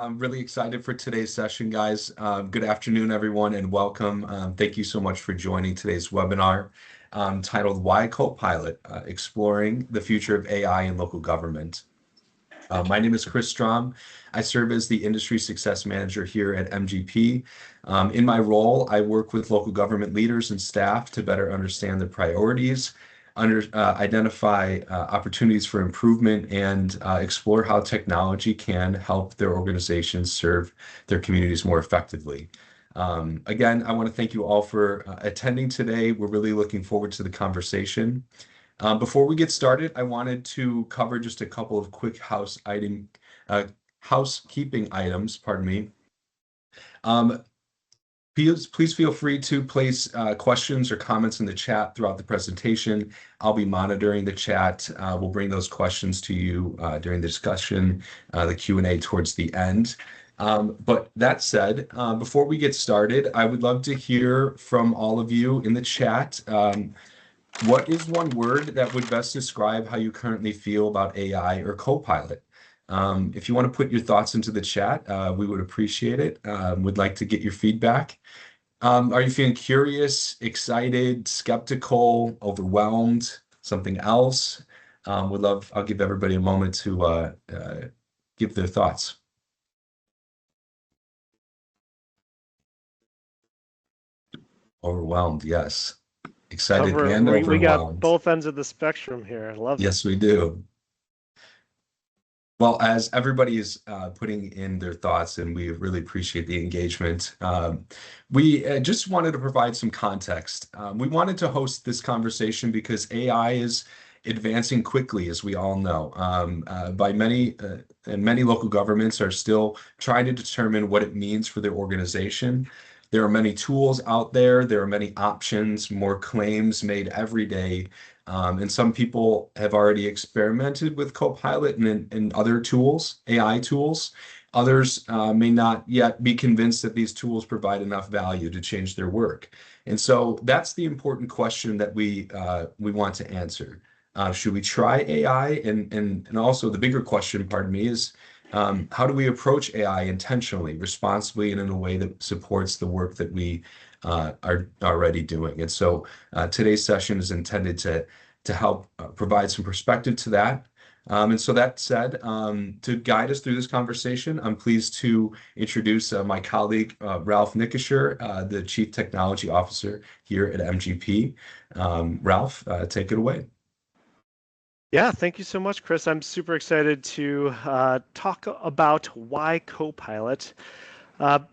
I'm really excited for today's session, guys. Good afternoon, everyone, and welcome. Thank you so much for joining today's webinar titled Why Copilot? Exploring the Future of AI in Local Government. My name is Chris Strom. I serve as the Industry Success Manager here at MGP. In my role, I work with local government leaders and staff to better understand the priorities, identify opportunities for improvement, and explore how technology can help their organizations serve their communities more effectively. Again, I want to thank you all for attending today. We're really looking forward to the conversation. Before we get started, I wanted to cover just a couple of quick housekeeping items, pardon me. Please feel free to place questions or comments in the chat throughout the presentation. I'll be monitoring the chat. We'll bring those questions to you during the discussion, the Q&A towards the end. But that said, before we get started, I would love to hear from all of you in the chat. What is one word that would best describe how you currently feel about AI or Copilot? If you want to put your thoughts into the chat, we would appreciate it. Would like to get your feedback. Are you feeling curious, excited, skeptical, overwhelmed, something else? I'll give everybody a moment to give their thoughts. Overwhelmed, yes. Excited and overwhelmed. We got both ends of the spectrum here. I love it. Yes, we do. Well, as everybody is putting in their thoughts, and we really appreciate the engagement, we just wanted to provide some context. We wanted to host this conversation because AI is advancing quickly, as we all know. Many local governments are still trying to determine what it means for their organization. There are many tools out there. There are many options, more claims made every day. And some people have already experimented with Copilot and other tools, AI tools. Others may not yet be convinced that these tools provide enough value to change their work. And so that's the important question that we want to answer. Should we try AI? And also the bigger question, pardon me, is how do we approach AI intentionally, responsibly, and in a way that supports the work that we are already doing? And so today's session is intended to help provide some perspective to that. And so that said, to guide us through this conversation, I'm pleased to introduce my colleague, Ralph Nickisher, the Chief Technology Officer here at MGP. Ralph, take it away. Yeah, thank you so much, Chris. I'm super excited to talk about why Copilot.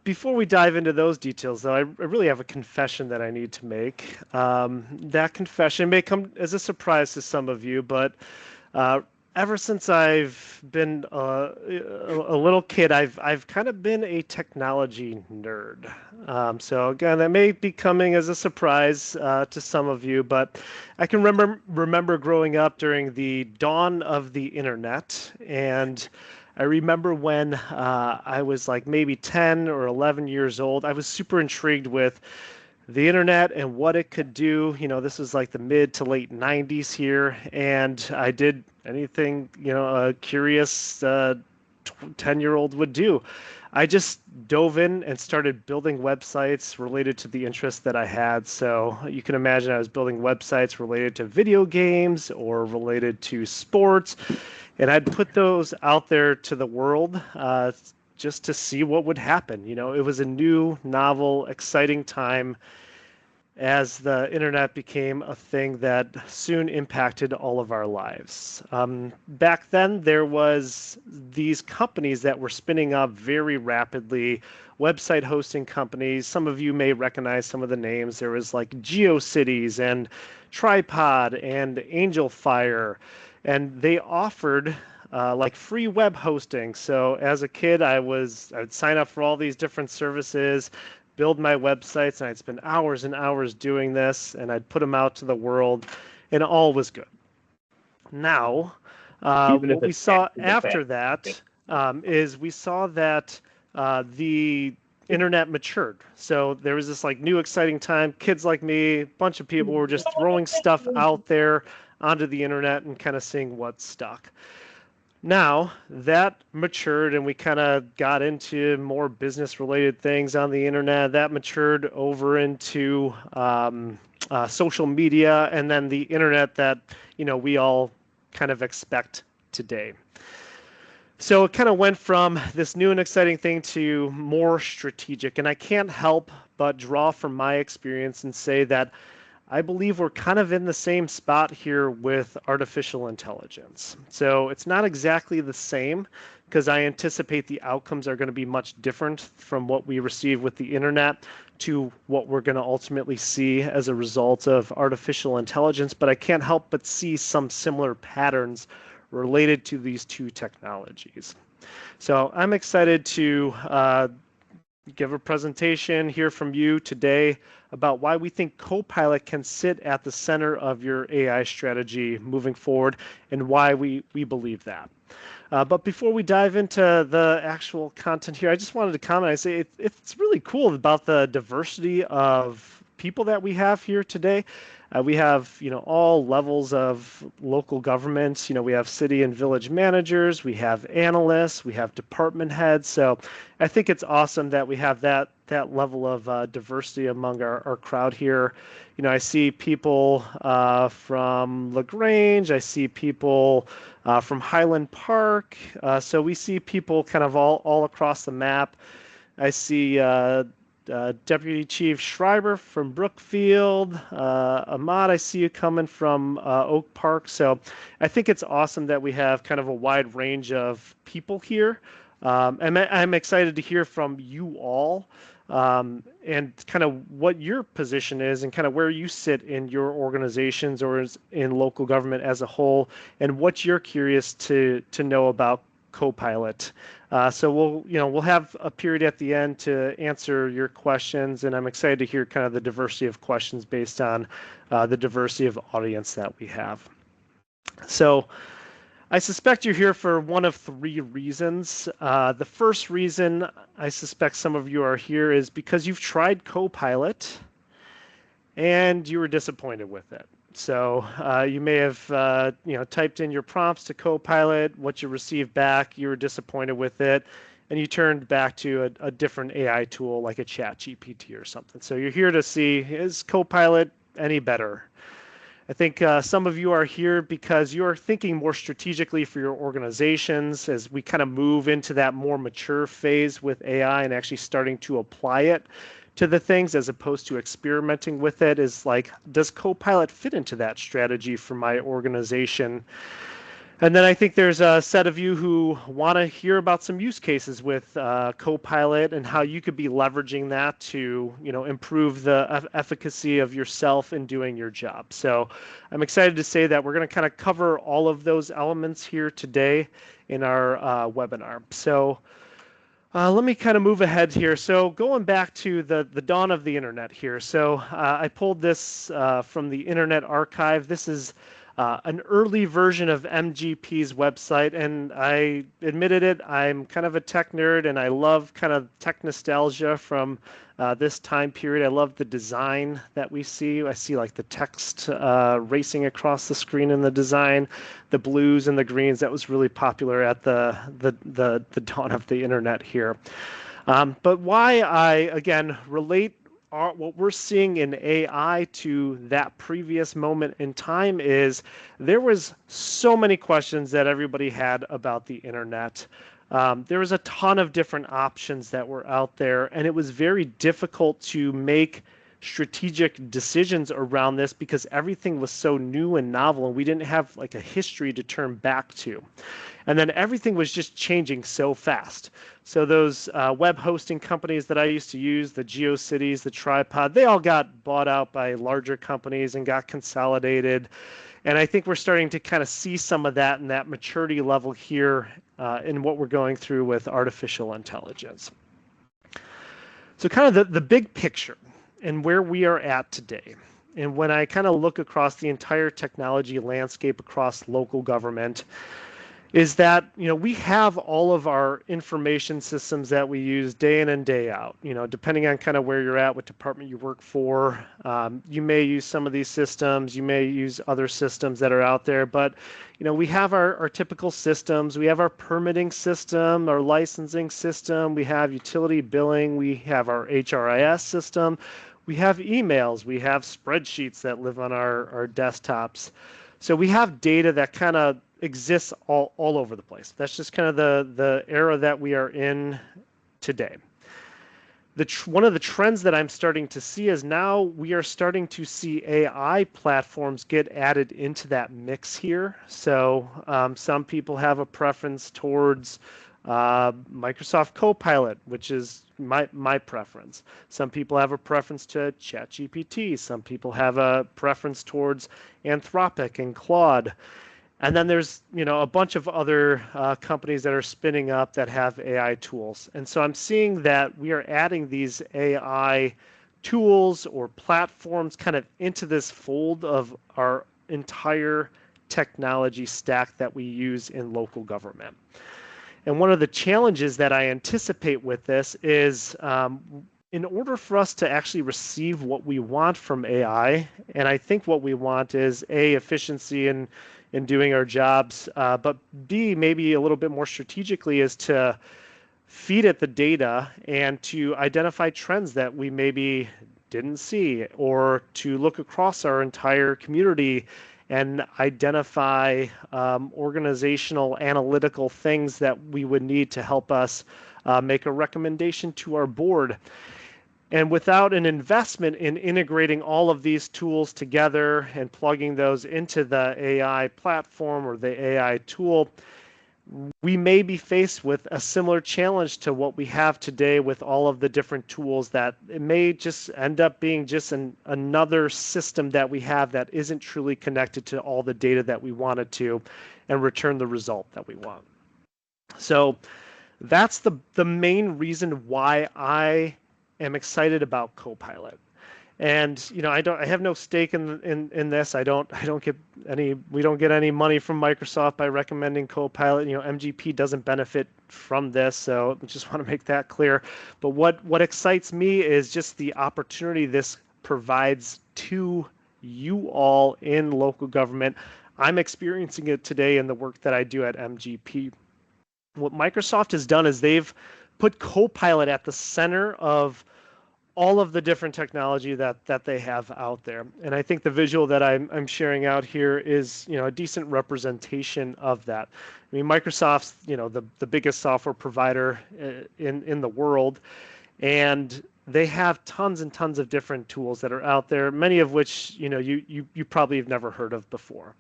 Before we dive into those details, though, I really have a confession that I need to make. That confession may come as a surprise to some of you, but ever since I've been a little kid, I've kind of been a technology nerd. So again, that may be coming as a surprise to some of you, but I can remember growing up during the dawn of the internet, and I remember when I was like maybe 10 or 11 years old, I was super intrigued with the internet and what it could do. You know, this was like the mid to late 90s here, and I did anything, a curious 10-year-old would do. I just dove in and started building websites related to the interest that I had. So you can imagine I was building websites related to video games or related to sports, and I'd put those out there to the world just to see what would happen. It was a new, novel, exciting time as the internet became a thing that soon impacted all of our lives. Back then, there was these companies that were spinning up very rapidly, website hosting companies. Some of you may recognize some of the names. There was like GeoCities and Tripod and AngelFire, and they offered like free web hosting. So as a kid, I'd sign up for all these different services, build my websites, and I'd spend hours and hours doing this, and I'd put them out to the world, and all was good. Now, what we saw after that is we saw that the internet matured. So there was this like new exciting time. Kids like me, a bunch of people were just throwing stuff out there onto the internet and kind of seeing what stuck. Now that matured and we kind of got into more business related things on the internet. That matured over into social media and then the internet that, we all kind of expect today. So it kind of went from this new and exciting thing to more strategic. And I can't help but draw from my experience and say that I believe we're kind of in the same spot here with artificial intelligence. So it's not exactly the same because I anticipate the outcomes are going to be much different from what we receive with the internet to what we're going to ultimately see as a result of artificial intelligence. But I can't help but see some similar patterns related to these two technologies. So I'm excited to give a presentation, hear from you today about why we think Copilot can sit at the center of your AI strategy moving forward and why we believe that. But before we dive into the actual content here, I just wanted to comment. I say it's really cool about the diversity of people that we have here today. We have, all levels of local governments. We have city and village managers, we have analysts, we have department heads. So I think it's awesome that we have that level of diversity among our crowd here. I see people from LaGrange. I see people from Highland Park. So we see people kind of all across the map. I see Deputy Chief Schreiber from Brookfield. Ahmad, I see you coming from Oak Park. So I think it's awesome that we have kind of a wide range of people here. And I'm excited to hear from you all and kind of what your position is and kind of where you sit in your organizations or in local government as a whole and what you're curious to know about Copilot. So we'll have a period at the end to answer your questions, and I'm excited to hear kind of the diversity of questions based on the diversity of audience that we have. So I suspect you're here for one of three reasons. The first reason I suspect some of you are here is because you've tried Copilot and you were disappointed with it. So you may have typed in your prompts to Copilot, what you received back, you were disappointed with it, and you turned back to a different AI tool like a ChatGPT or something. So you're here to see, is Copilot any better? I think some of you are here because you are thinking more strategically for your organizations as we kind of move into that more mature phase with AI and actually starting to apply it to the things as opposed to experimenting with it. Is like, does Copilot fit into that strategy for my organization? And then I think there's a set of you who want to hear about some use cases with Copilot and how you could be leveraging that to, improve the efficacy of yourself in doing your job. So I'm excited to say that we're going to kind of cover all of those elements here today in our webinar. So let me kind of move ahead here. So going back to the dawn of the internet here. So I pulled this from the Internet Archive. This is an early version of MGP's website, and I admitted it, I'm kind of a tech nerd, and I love kind of tech nostalgia from this time period. I love the design that we see. I see like the text racing across the screen in the design, the blues and the greens. That was really popular at the dawn of the internet here. But why I, again, relate what we're seeing in AI to that previous moment in time is there was so many questions that everybody had about the internet. There was a ton of different options that were out there, and it was very difficult to make strategic decisions around this because everything was so new and novel, and we didn't have like a history to turn back to. And then everything was just changing so fast. So those web hosting companies that I used to use, the GeoCities, the Tripod, they all got bought out by larger companies and got consolidated. And I think we're starting to kind of see some of that in that maturity level here in what we're going through with artificial intelligence. So kind of the big picture and where we are at today. And when I kind of look across the entire technology landscape across local government, is that we have all of our information systems that we use day in and day out. Depending on kind of where you're at, what department you work for, you may use some of these systems, you may use other systems that are out there, but we have our typical systems. We have our permitting system, our licensing system, we have utility billing, we have our HRIS system, we have emails, we have spreadsheets that live on our desktops. So we have data that kind of exists all over the place. That's just kind of the era that we are in today. One of the trends that I'm starting to see is now we are starting to see AI platforms get added into that mix here. So some people have a preference towards Microsoft Copilot, which is my preference. Some people have a preference to ChatGPT. Some people have a preference towards Anthropic and Claude. And then there's a bunch of other companies that are spinning up that have AI tools. And so I'm seeing that we are adding these AI tools or platforms kind of into this fold of our entire technology stack that we use in local government. And one of the challenges that I anticipate with this is in order for us to actually receive what we want from AI, and I think what we want is A, efficiency in doing our jobs, but B, maybe a little bit more strategically, is to feed it the data and to identify trends that we maybe didn't see, or to look across our entire community and identify organizational analytical things that we would need to help us make a recommendation to our board. And without an investment in integrating all of these tools together and plugging those into the AI platform or the AI tool, we may be faced with a similar challenge to what we have today with all of the different tools, that it may just end up being just another system that we have that isn't truly connected to all the data that we wanted to and return the result that we want. So that's the main reason why I am excited about Copilot. And I have no stake in this. We don't get any money from Microsoft by recommending Copilot. MGP doesn't benefit from this, so I just want to make that clear. But what excites me is just the opportunity this provides to you all in local government. I'm experiencing it today in the work that I do at MGP. What Microsoft has done is they've put Copilot at the center of all of the different technology that they have out there. And I think the visual that I'm sharing out here is a decent representation of that. I mean, Microsoft's the biggest software provider in the world, and they have tons and tons of different tools that are out there, many of which you probably have never heard of before.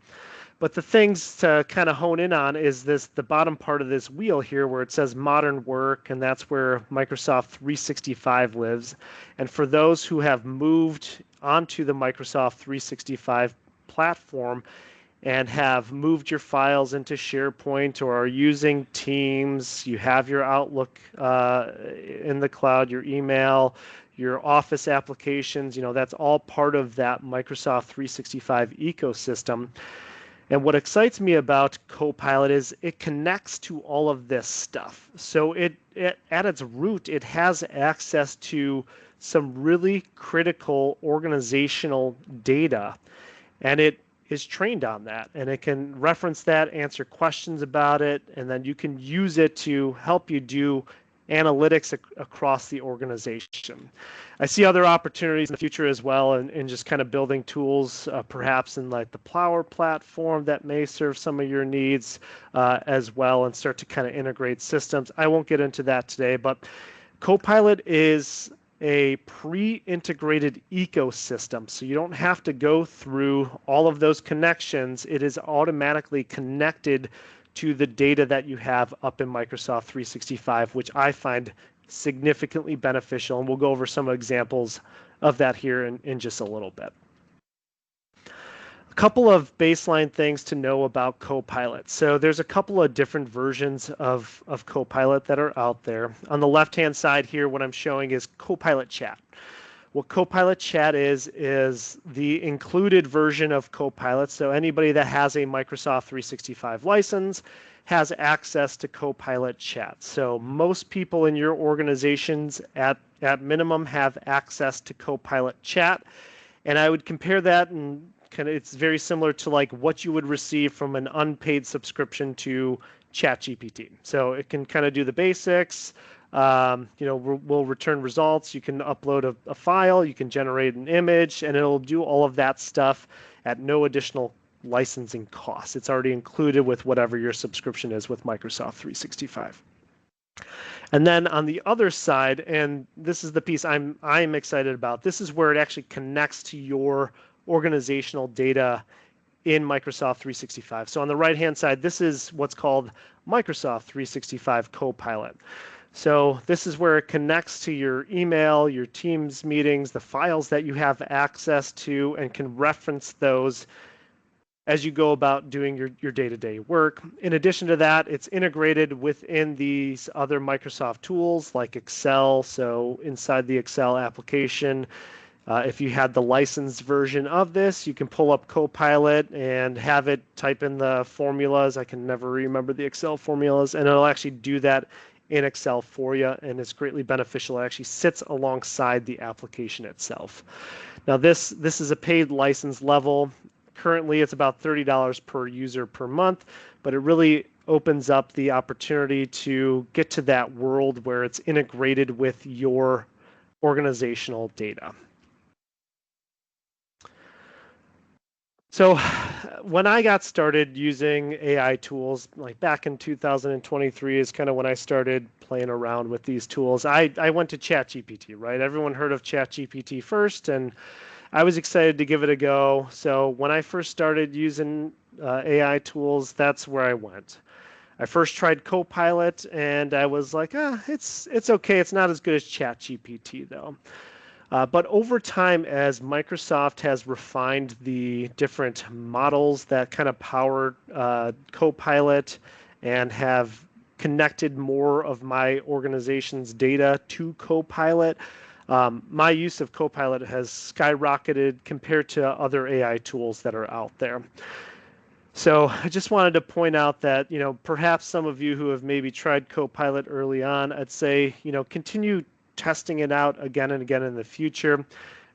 But the things to kind of hone in on is the bottom part of this wheel here where it says modern work, and that's where Microsoft 365 lives. And for those who have moved onto the Microsoft 365 platform and have moved your files into SharePoint or are using Teams, you have your Outlook in the cloud, your email, your Office applications, that's all part of that Microsoft 365 ecosystem. And what excites me about Copilot is it connects to all of this stuff. So it at its root, it has access to some really critical organizational data, and it is trained on that, and it can reference that, answer questions about it, and then you can use it to help you do analytics across the organization. I see other opportunities in the future as well, in just kind of building tools, perhaps in like the Plower platform that may serve some of your needs as well, and start to kind of integrate systems. I won't get into that today, but Copilot is a pre-integrated ecosystem, so you don't have to go through all of those connections. It is automatically connected to the data that you have up in Microsoft 365, which I find significantly beneficial. And we'll go over some examples of that here in just a little bit. A couple of baseline things to know about Copilot. So there's a couple of different versions of Copilot that are out there. On the left-hand side here, what I'm showing is Copilot Chat. What Copilot Chat is the included version of Copilot. So anybody that has a Microsoft 365 license has access to Copilot chat. So most people in your organizations at minimum have access to Copilot chat. And I would compare that, and kind of it's very similar to like what you would receive from an unpaid subscription to ChatGPT. So it can kind of do the basics. We'll return results. You can upload a file, you can generate an image, and it'll do all of that stuff at no additional licensing costs. It's already included with whatever your subscription is with Microsoft 365. And then on the other side, and this is the piece I'm excited about, this is where it actually connects to your organizational data in Microsoft 365. So on the right-hand side, this is what's called Microsoft 365 Copilot. So this is where it connects to your email, your Teams meetings, the files that you have access to, and can reference those as you go about doing your day-to-day work. In addition to that, it's integrated within these other Microsoft tools like Excel. So inside the Excel application, if you had the licensed version of this, you can pull up Copilot and have it type in the formulas. I can never remember the Excel formulas, and it'll actually do that in Excel for you, and it's greatly beneficial. It actually sits alongside the application itself. Now this is a paid license level. Currently, it's about $30 per user per month, but it really opens up the opportunity to get to that world where it's integrated with your organizational data. So when I got started using AI tools, like back in 2023 is kind of when I started playing around with these tools. I went to ChatGPT, right? Everyone heard of ChatGPT first, and I was excited to give it a go. So when I first started using AI tools, that's where I went. I first tried Copilot, and I was like, it's okay. It's not as good as ChatGPT, though. But over time, as Microsoft has refined the different models that kind of power Copilot and have connected more of my organization's data to Copilot, my use of Copilot has skyrocketed compared to other AI tools that are out there. So I just wanted to point out that, perhaps some of you who have maybe tried Copilot early on, I'd say, continue testing it out again and again in the future,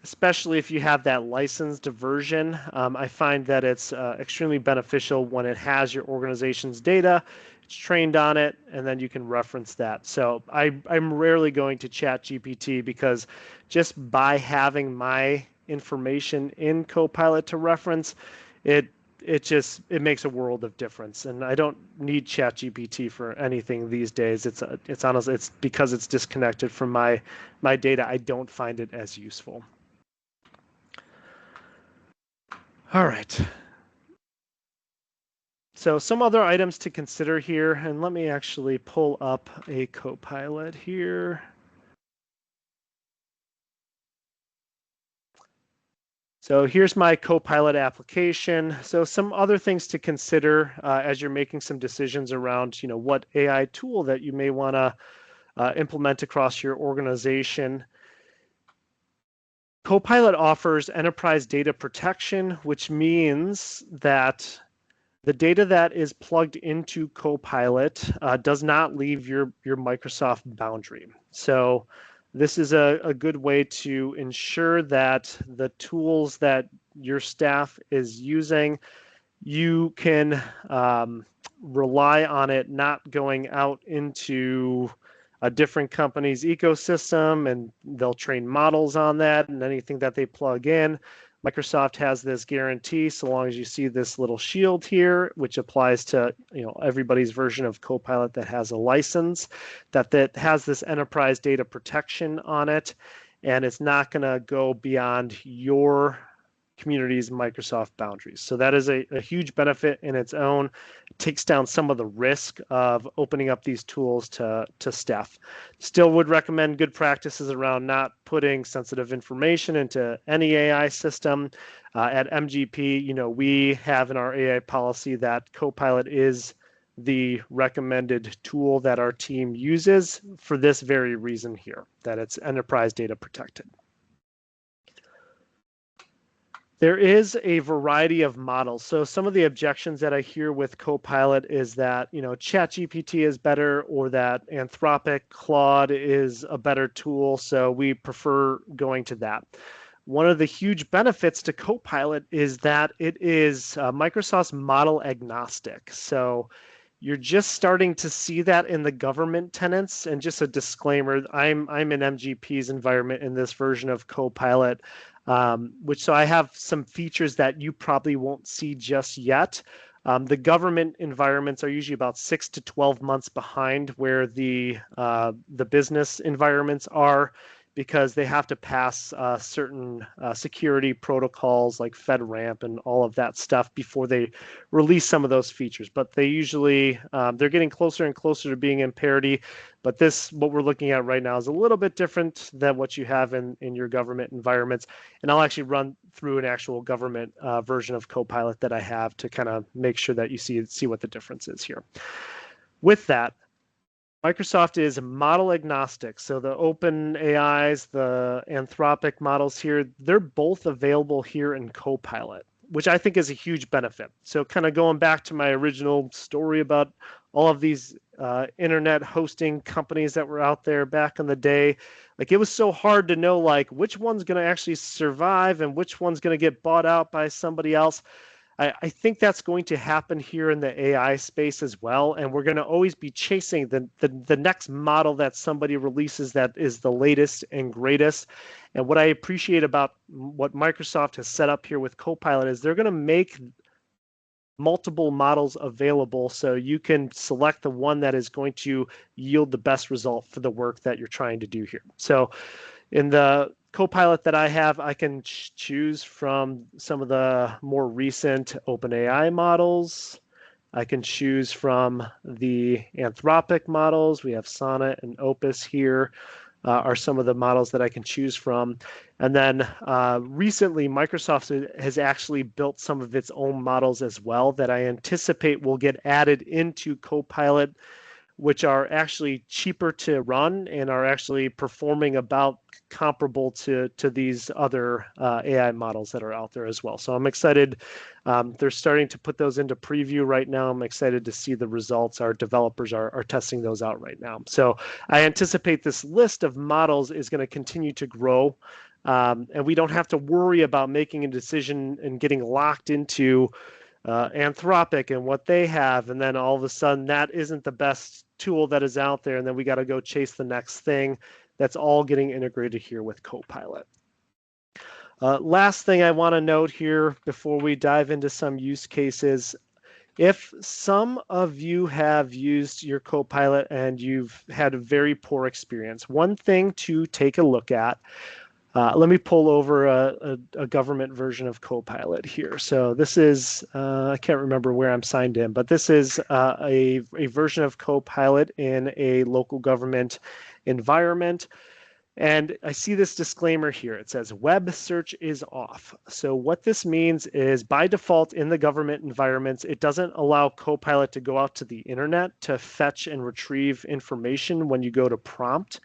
especially if you have that licensed version. I find that it's extremely beneficial when it has your organization's data, it's trained on it, and then you can reference that. So I'm rarely going to ChatGPT because just by having my information in Copilot to reference, it makes a world of difference. And I don't need ChatGPT for anything these days. It's honestly, it's because it's disconnected from my data. I don't find it as useful. All right. So some other items to consider here, and let me actually pull up a Copilot here. So here's my Copilot application. So some other things to consider as you're making some decisions around, what AI tool that you may want to implement across your organization. Copilot offers enterprise data protection, which means that the data that is plugged into Copilot does not leave your Microsoft boundary. So this is a good way to ensure that the tools that your staff is using, you can rely on it not going out into a different company's ecosystem, and they'll train models on that, and anything that they plug in. Microsoft has this guarantee so long as you see this little shield here, which applies to everybody's version of Copilot that has a license, that has this enterprise data protection on it, and it's not going to go beyond your community's Microsoft boundaries. So that is a huge benefit in its own. It takes down some of the risk of opening up these tools to staff. Still would recommend good practices around not putting sensitive information into any AI system. At MGP, we have in our AI policy that Copilot is the recommended tool that our team uses for this very reason here, that it's enterprise data protected. There is a variety of models. So some of the objections that I hear with Copilot is that, ChatGPT is better, or that Anthropic Claude is a better tool. So we prefer going to that. One of the huge benefits to Copilot is that it is Microsoft's model agnostic. So you're just starting to see that in the government tenants. And just a disclaimer, I'm in MGP's environment in this version of Copilot, so I have some features that you probably won't see just yet. The government environments are usually about 6 to 12 months behind where the business environments are, because they have to pass certain security protocols like FedRAMP and all of that stuff before they release some of those features. But they usually, they're getting closer and closer to being in parity. But what we're looking at right now is a little bit different than what you have in your government environments. And I'll actually run through an actual government version of Copilot that I have to kind of make sure that you see what the difference is here. With that, Microsoft is model agnostic. So the open AIs, the Anthropic models here, they're both available here in Copilot, which I think is a huge benefit. So kind of going back to my original story about all of these internet hosting companies that were out there back in the day, like it was so hard to know like which one's going to actually survive and which one's going to get bought out by somebody else. I think that's going to happen here in the AI space as well. And we're going to always be chasing the next model that somebody releases that is the latest and greatest. And what I appreciate about what Microsoft has set up here with Copilot is they're going to make multiple models available so you can select the one that is going to yield the best result for the work that you're trying to do here. So in the Copilot that I have, I can choose from some of the more recent OpenAI models. I can choose from the Anthropic models. We have Sonnet and Opus here are some of the models that I can choose from. And then recently, Microsoft has actually built some of its own models as well that I anticipate will get added into Copilot, which are actually cheaper to run and are actually performing about comparable to these other AI models that are out there as well. So I'm excited. They're starting to put those into preview right now. I'm excited to see the results. Our developers are testing those out right now. So I anticipate this list of models is going to continue to grow. And we don't have to worry about making a decision and getting locked into Anthropic and what they have, and then all of a sudden that isn't the best tool that is out there, and then we got to go chase the next thing. That's all getting integrated here with Copilot. Last thing I want to note here before we dive into some use cases, if some of you have used your Copilot and you've had a very poor experience, one thing to take a look at, let me pull over a government version of Copilot here. So this is, I can't remember where I'm signed in, but this is a version of Copilot in a local government environment. And I see this disclaimer here. It says web search is off. So what this means is by default in the government environments, it doesn't allow Copilot to go out to the internet to fetch and retrieve information when you go to prompt.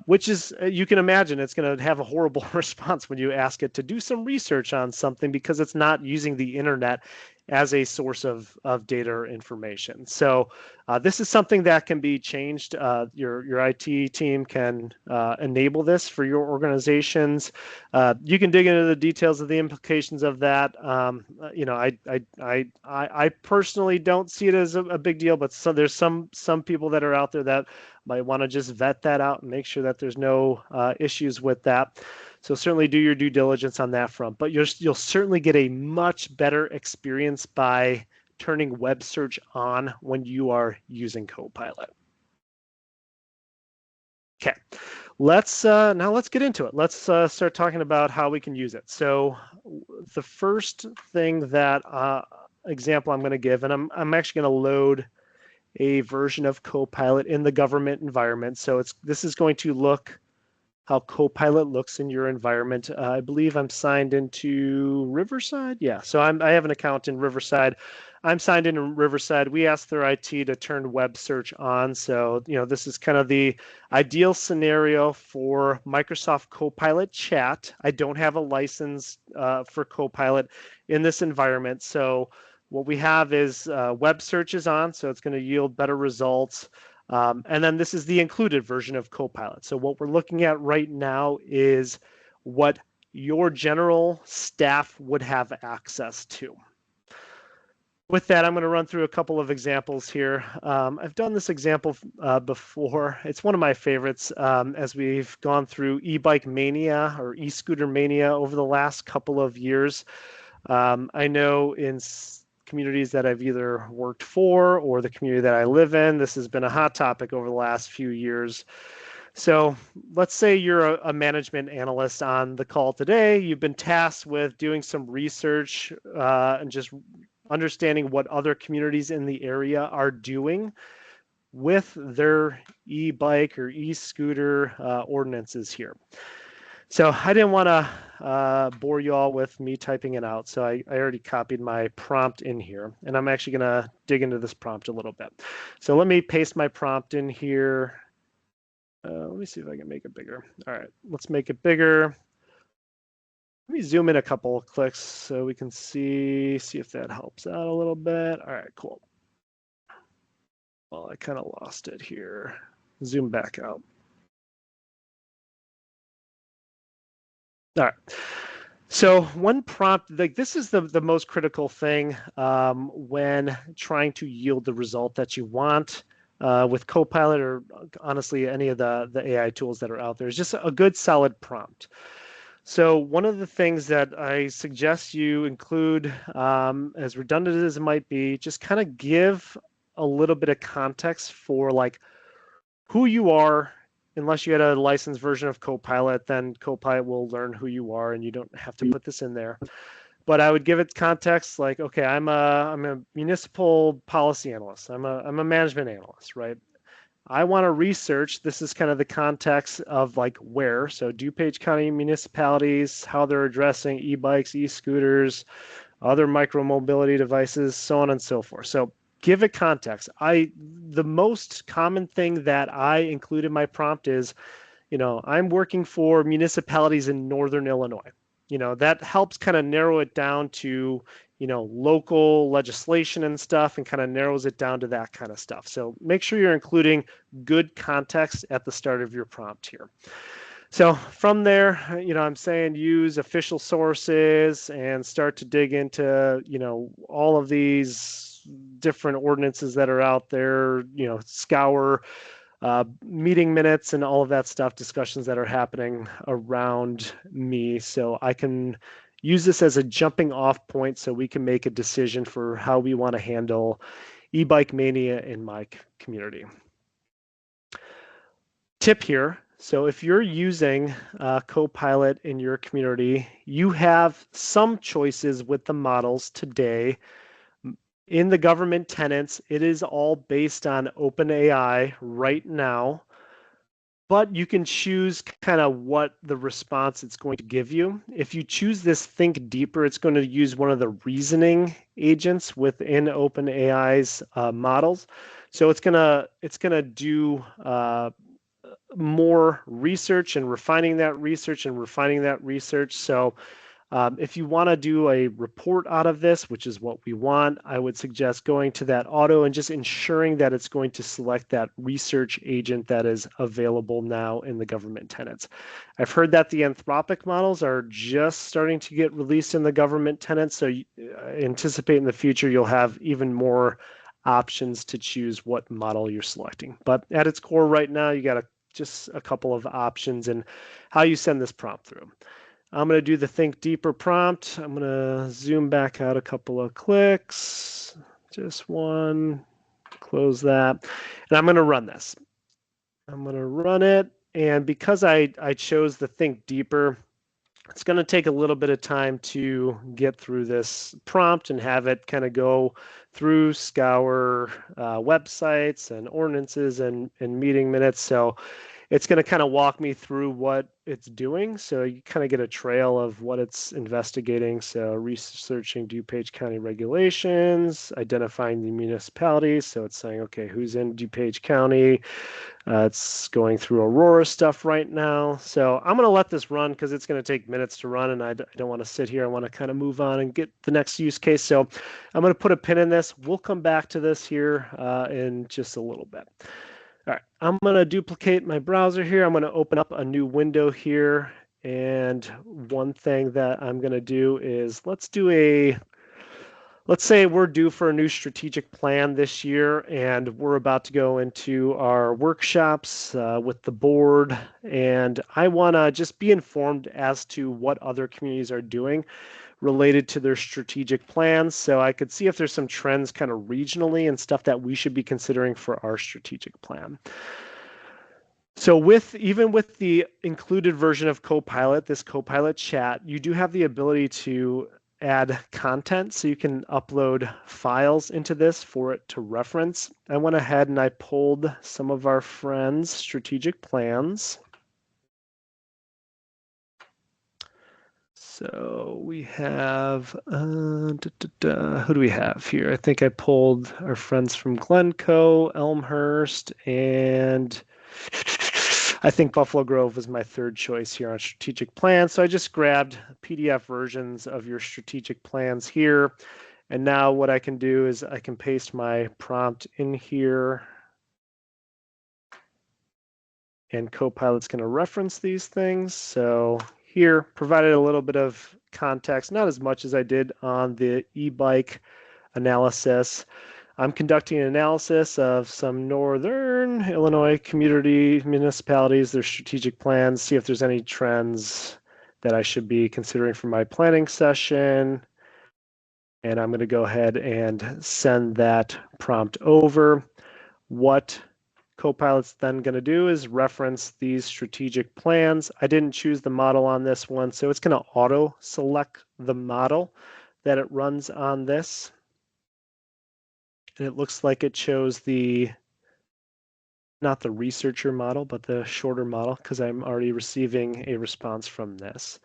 Which is, you can imagine, it's going to have a horrible response when you ask it to do some research on something because it's not using the internet as a source of data or information. So this is something that can be changed. Your IT team can enable this for your organizations. You can dig into the details of the implications of that. I personally don't see it as a big deal, but there's some people that are out there that might want to just vet that out and make sure that there's no issues with that. So certainly do your due diligence on that front, but you'll certainly get a much better experience by turning web search on when you are using Copilot. Okay, let's get into it. Let's start talking about how we can use it. So the first thing that example I'm going to give, and I'm actually going to load a version of Copilot in the government environment. So this is going to look how Copilot looks in your environment. I believe I'm signed into Riverside. Yeah, so I have an account in Riverside. I'm signed in Riverside. We asked their IT to turn web search on. So, this is kind of the ideal scenario for Microsoft Copilot chat. I don't have a license for Copilot in this environment. So what we have is web search is on, so it's going to yield better results. And then this is the included version of Copilot. So what we're looking at right now is what your general staff would have access to. With that, I'm going to run through a couple of examples here. I've done this example before. It's one of my favorites as we've gone through e-bike mania or e-scooter mania over the last couple of years. I know in communities that I've either worked for or the community that I live in, this has been a hot topic over the last few years. So let's say you're a management analyst on the call today. You've been tasked with doing some research and just understanding what other communities in the area are doing with their e-bike or e-scooter ordinances here. So I didn't want to bore you all with me typing it out. So I already copied my prompt in here, and I'm actually going to dig into this prompt a little bit. So let me paste my prompt in here. Let me see if I can make it bigger. All right, let's make it bigger. Let me zoom in a couple of clicks so we can see if that helps out a little bit. All right, cool. Well, I kind of lost it here. Zoom back out. All right. So one prompt, like this is the most critical thing when trying to yield the result that you want with Copilot or honestly any of the AI tools that are out there is just a good solid prompt. So one of the things that I suggest you include, as redundant as it might be, just kind of give a little bit of context for like who you are. Unless you had a licensed version of Copilot, then Copilot will learn who you are and you don't have to put this in there. But I would give it context like, okay, I'm a municipal policy analyst. I'm a management analyst, right? I want to research, this is kind of the context of like where, so DuPage County municipalities, how they're addressing e-bikes, e-scooters, other micro-mobility devices, so on and so forth. So give it context. The most common thing that I include in my prompt is, I'm working for municipalities in Northern Illinois. That helps kind of narrow it down to, local legislation and stuff and kind of narrows it down to that kind of stuff. So make sure you're including good context at the start of your prompt here. So from there, I'm saying use official sources and start to dig into, all of these different ordinances that are out there, scour meeting minutes and all of that stuff, discussions that are happening around me. So I can use this as a jumping off point so we can make a decision for how we want to handle e-bike mania in my community. Tip here. So if you're using Copilot in your community, you have some choices with the models today. In the government tenants, it is all based on OpenAI right now, but you can choose kind of what the response it's going to give you. If you choose this think deeper, it's going to use one of the reasoning agents within OpenAI's models. So it's gonna do more research and refining that research. So if you want to do a report out of this, which is what we want, I would suggest going to that auto and just ensuring that it's going to select that research agent that is available now in the government tenants. I've heard that the Anthropic models are just starting to get released in the government tenants, so anticipate in the future you'll have even more options to choose what model you're selecting. But at its core right now, you got just a couple of options in how you send this prompt through. I'm going to do the think deeper prompt. I'm going to zoom back out a couple of clicks, just one, close that, and I'm going to run this. I'm going to run it, and because I chose the think deeper, it's going to take a little bit of time to get through this prompt and have it kind of go through, scour websites and ordinances and meeting minutes. So it's going to kind of walk me through what it's doing. So you kind of get a trail of what it's investigating. So researching DuPage County regulations, identifying the municipalities. So it's saying, okay, who's in DuPage County? It's going through Aurora stuff right now. So I'm going to let this run because it's going to take minutes to run, and I don't want to sit here. I want to kind of move on and get the next use case. So I'm going to put a pin in this. We'll come back to this here in just a little bit. All right, I'm going to duplicate my browser here. I'm going to open up a new window here. And one thing that I'm going to do is let's say we're due for a new strategic plan this year, and we're about to go into our workshops with the board. And I want to just be informed as to what other communities are doing related to their strategic plans. So I could see if there's some trends kind of regionally and stuff that we should be considering for our strategic plan. So even with the included version of Copilot, this Copilot chat, you do have the ability to add content, so you can upload files into this for it to reference. I went ahead and I pulled some of our friends' strategic plans. So we have, who do we have here? I think I pulled our friends from Glencoe, Elmhurst, and I think Buffalo Grove was my third choice here on strategic plans. So I just grabbed PDF versions of your strategic plans here. And now what I can do is I can paste my prompt in here. And Copilot's going to reference these things. So here, provided a little bit of context, not as much as I did on the e-bike analysis. I'm conducting an analysis of some northern Illinois community municipalities, their strategic plans, see if there's any trends that I should be considering for my planning session. And I'm going to go ahead and send that prompt over. What Copilot's then going to do is reference these strategic plans. I didn't choose the model on this one, so it's going to auto select the model that it runs on this. And it looks like it chose not the researcher model, but the shorter model, because I'm already receiving a response from this.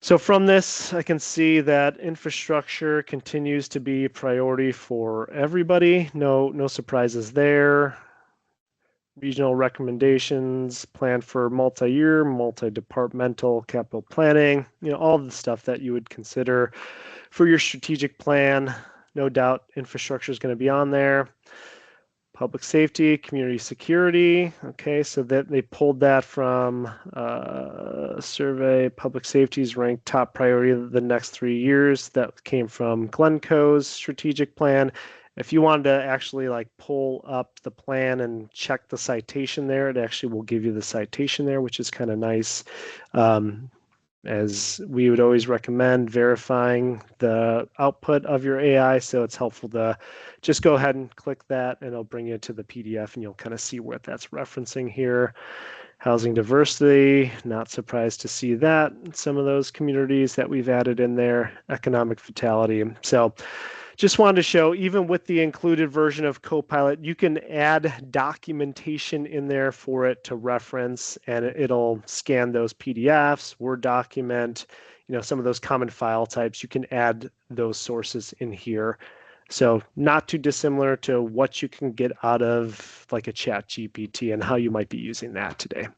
So from this, I can see that infrastructure continues to be a priority for everybody. No surprises there. Regional recommendations, plan for multi-year, multi-departmental capital planning, all the stuff that you would consider for your strategic plan. No doubt infrastructure is going to be on there. Public safety, community security. Okay, so that they pulled that from a survey. Public safety is ranked top priority of the next 3 years. That came from Glencoe's strategic plan. If you wanted to actually pull up the plan and check the citation there, it actually will give you the citation there, which is kind of nice. As we would always recommend verifying the output of your AI. So it's helpful to just go ahead and click that and it'll bring you to the PDF and you'll kind of see what that's referencing here. Housing diversity, not surprised to see that. Some of those communities that we've added in there, economic vitality. So just wanted to show, even with the included version of Copilot, you can add documentation in there for it to reference, and it'll scan those PDFs, Word document, some of those common file types. You can add those sources in here. So not too dissimilar to what you can get out of a ChatGPT and how you might be using that today.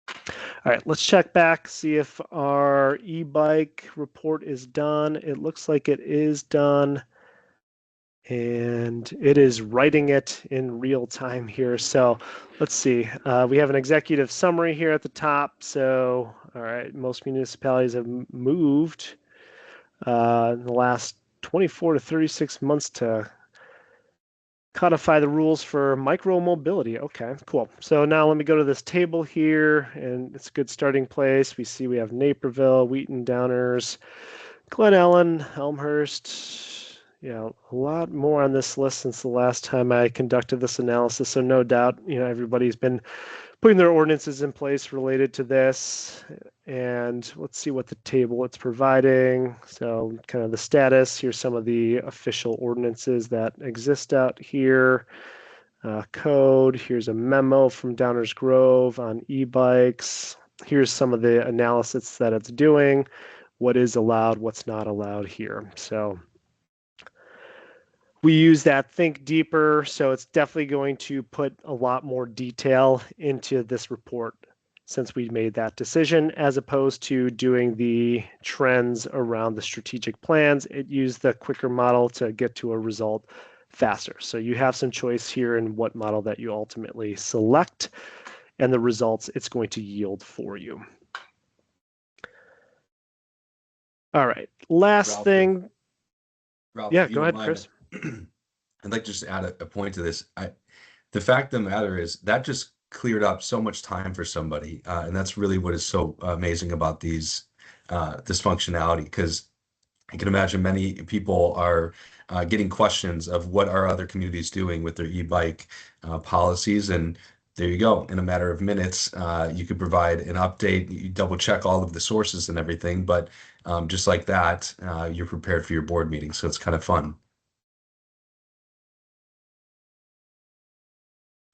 All right, let's check back, see if our e-bike report is done. It looks like it is done. And it is writing it in real time here. So let's see. We have an executive summary here at the top. So, all right, most municipalities have moved in the last 24 to 36 months to codify the rules for micro mobility. Okay, cool. So now let me go to this table here, and it's a good starting place. We see we have Naperville, Wheaton, Downers, Glen Ellen, Elmhurst. A lot more on this list since the last time I conducted this analysis. So no doubt, everybody's been putting their ordinances in place related to this. And let's see what the table it's providing. So kind of the status. Here's some of the official ordinances that exist out here. code. Here's a memo from Downers Grove on e-bikes. Here's some of the analysis that it's doing, what is allowed, what's not allowed here. So we use that think deeper, so it's definitely going to put a lot more detail into this report since we made that decision, as opposed to doing the trends around the strategic plans. It used the quicker model to get to a result faster. So you have some choice here in what model that you ultimately select and the results it's going to yield for you. All right, last thing. Ralph, Yeah, if you go don't ahead, mind, Chris. I'd like to just add a point to this. The fact of the matter is that just cleared up so much time for somebody, and that's really what is so amazing about this functionality. Because I can imagine many people are getting questions of what are other communities doing with their e-bike policies, and there you go. In a matter of minutes, you could provide an update. You double check all of the sources and everything, but just like that, you're prepared for your board meeting. So it's kind of fun.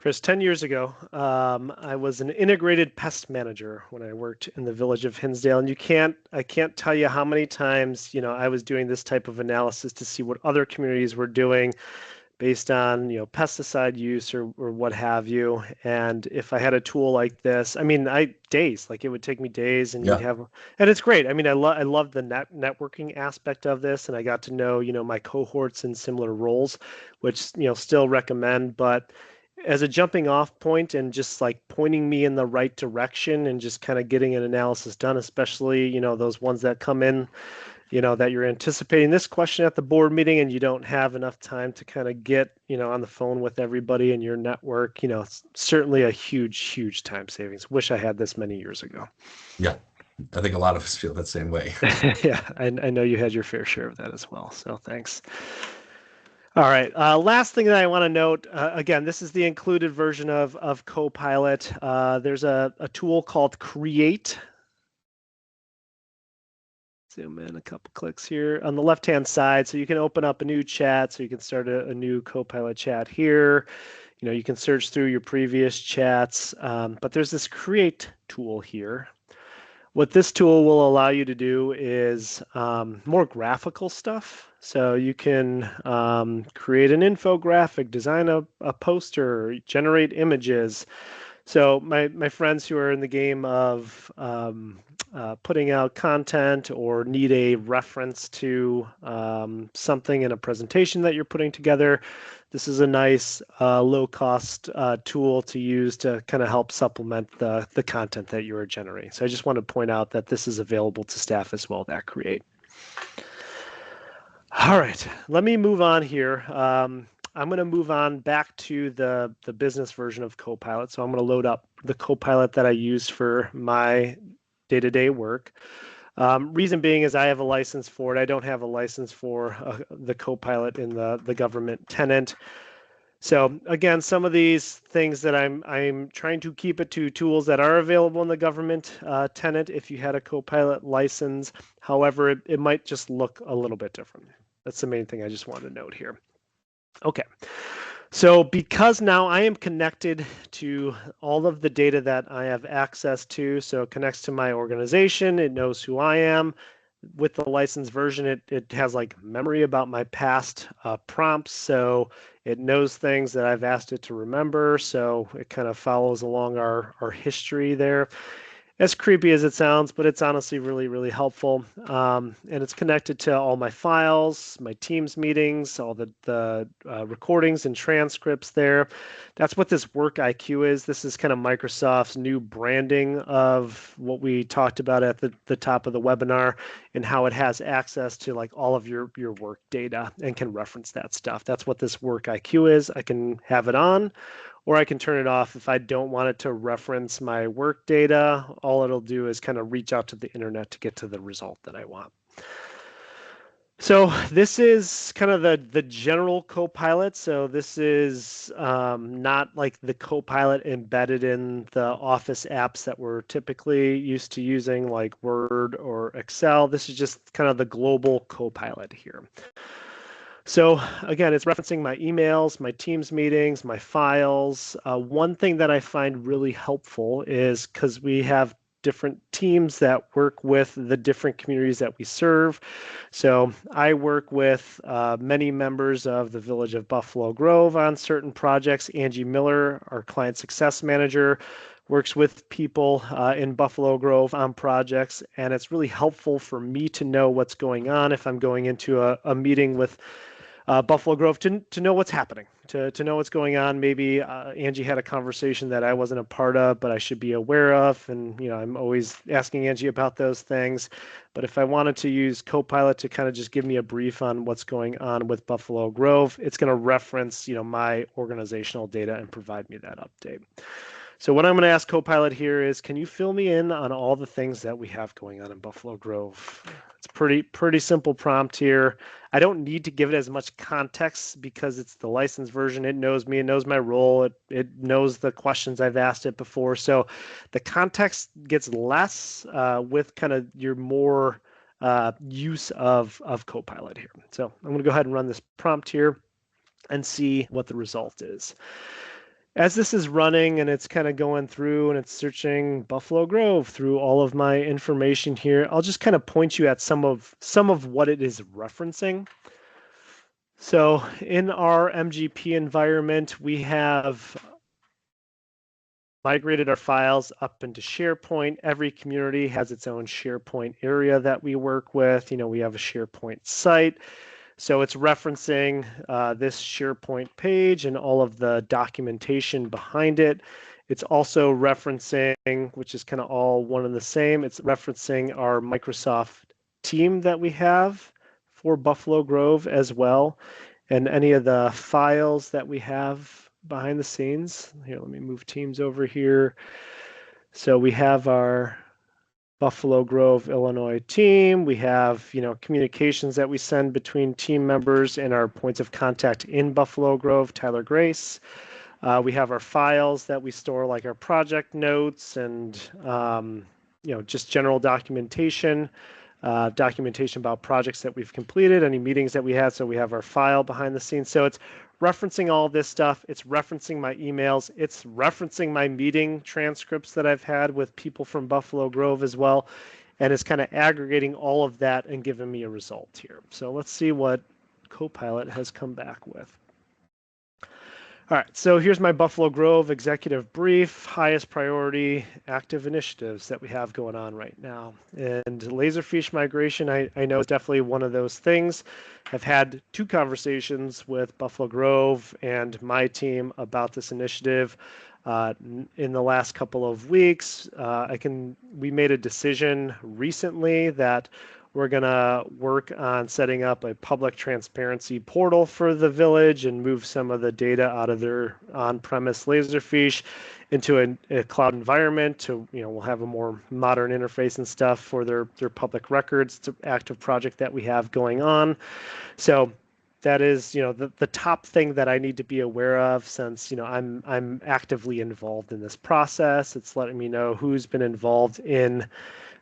Chris, 10 years ago, I was an integrated pest manager when I worked in the village of Hinsdale. And I can't tell you how many times, I was doing this type of analysis to see what other communities were doing based on, pesticide use or what have you. And if I had a tool like this, it would take me days and Yeah. and it's great. I love the networking aspect of this, and I got to know, my cohorts in similar roles, which, still recommend, but as a jumping off point and just like pointing me in the right direction and just kind of getting an analysis done, especially, those ones that come in, that you're anticipating this question at the board meeting and you don't have enough time to kind of get, on the phone with everybody in your network, it's certainly a huge, huge time savings. Wish I had this many years ago. Yeah. I think a lot of us feel that same way. Yeah, I know you had your fair share of that as well. So thanks. All right. Last thing that I want to note, again, this is the included version of Copilot. There's a tool called Create. Zoom in a couple clicks here on the left-hand side. So you can open up a new chat. So you can start a new Copilot chat here. You can search through your previous chats, but there's this Create tool here. What this tool will allow you to do is more graphical stuff. So you can create an infographic, design a poster, generate images. So my friends who are in the game of putting out content or need a reference to something in a presentation that you're putting together, this is a nice low-cost tool to use to kind of help supplement the content that you are generating. So I just want to point out that this is available to staff as well that Create. All right, let me move on here. I'm going to move on back to the business version of Copilot. So I'm going to load up the Copilot that I use for my day-to-day work. Reason being is I have a license for it. I don't have a license for the Copilot in the government tenant. So again, some of these things that I'm trying to keep it to tools that are available in the government tenant if you had a Copilot license. However, it might just look a little bit different. That's the main thing I just want to note here. Okay, so because now I am connected to all of the data that I have access to, so it connects to my organization, it knows who I am. With the licensed version, it has like memory about my past prompts, so it knows things that I've asked it to remember, so it kind of follows along our history there. As creepy as it sounds, but it's honestly really, really helpful. And it's connected to all my files, my Teams meetings, all the recordings and transcripts there. That's what this Work IQ is. This is kind of Microsoft's new branding of what we talked about at the top of the webinar and how it has access to like all of your work data and can reference that stuff. That's what this Work IQ is. I can have it on, or I can turn it off if I don't want it to reference my work data. All it'll do is kind of reach out to the internet to get to the result that I want. So this is kind of the general Copilot. So this is not like the Copilot embedded in the Office apps that we're typically used to using, like Word or Excel. This is just kind of the global Copilot here. So again, it's referencing my emails, my Teams meetings, my files. One thing that I find really helpful is because we have different teams that work with the different communities that we serve. So I work with many members of the Village of Buffalo Grove on certain projects. Angie Miller, our client success manager, works with people in Buffalo Grove on projects, and it's really helpful for me to know what's going on if I'm going into a meeting with Buffalo Grove to know what's happening, to know what's going on. Maybe Angie had a conversation that I wasn't a part of, but I should be aware of. And, I'm always asking Angie about those things. But if I wanted to use Copilot to kind of just give me a brief on what's going on with Buffalo Grove, it's going to reference, my organizational data and provide me that update. So what I'm going to ask Copilot here is, can you fill me in on all the things that we have going on in Buffalo Grove? It's pretty simple prompt here. I don't need to give it as much context because it's the licensed version. It knows me, it knows my role, it knows the questions I've asked it before. So the context gets less with kind of your more use of Copilot here. So I'm going to go ahead and run this prompt here and see what the result is. As this is running and it's kind of going through and it's searching Buffalo Grove through all of my information here, I'll just kind of point you at some of what it is referencing. So in our MGP environment, we have migrated our files up into SharePoint. Every community has its own SharePoint area that we work with. We have a SharePoint site. So it's referencing this SharePoint page and all of the documentation behind it. It's also referencing, which is kind of all one and the same, it's referencing our Microsoft team that we have for Buffalo Grove as well, and any of the files that we have behind the scenes. Here, let me move Teams over here. So we have our Buffalo Grove, Illinois team. We have, communications that we send between team members and our points of contact in Buffalo Grove, Tyler Grace. We have our files that we store, like our project notes and, just general documentation, documentation about projects that we've completed, any meetings that we had. So we have our file behind the scenes. So it's referencing all this stuff. It's referencing my emails. It's referencing my meeting transcripts that I've had with people from Buffalo Grove as well. And it's kind of aggregating all of that and giving me a result here. So let's see what Copilot has come back with. All right, so here's my Buffalo Grove executive brief, highest priority active initiatives that we have going on right now. And Laserfish migration, I know is definitely one of those things. I've had 2 conversations with Buffalo Grove and my team about this initiative in the last couple of weeks. We made a decision recently that we're going to work on setting up a public transparency portal for the village and move some of the data out of their on-premise Laserfish into a cloud environment to, we'll have a more modern interface and stuff for their public records. It's an active project that we have going on. So that is, the top thing that I need to be aware of since, I'm actively involved in this process. It's letting me know who's been involved in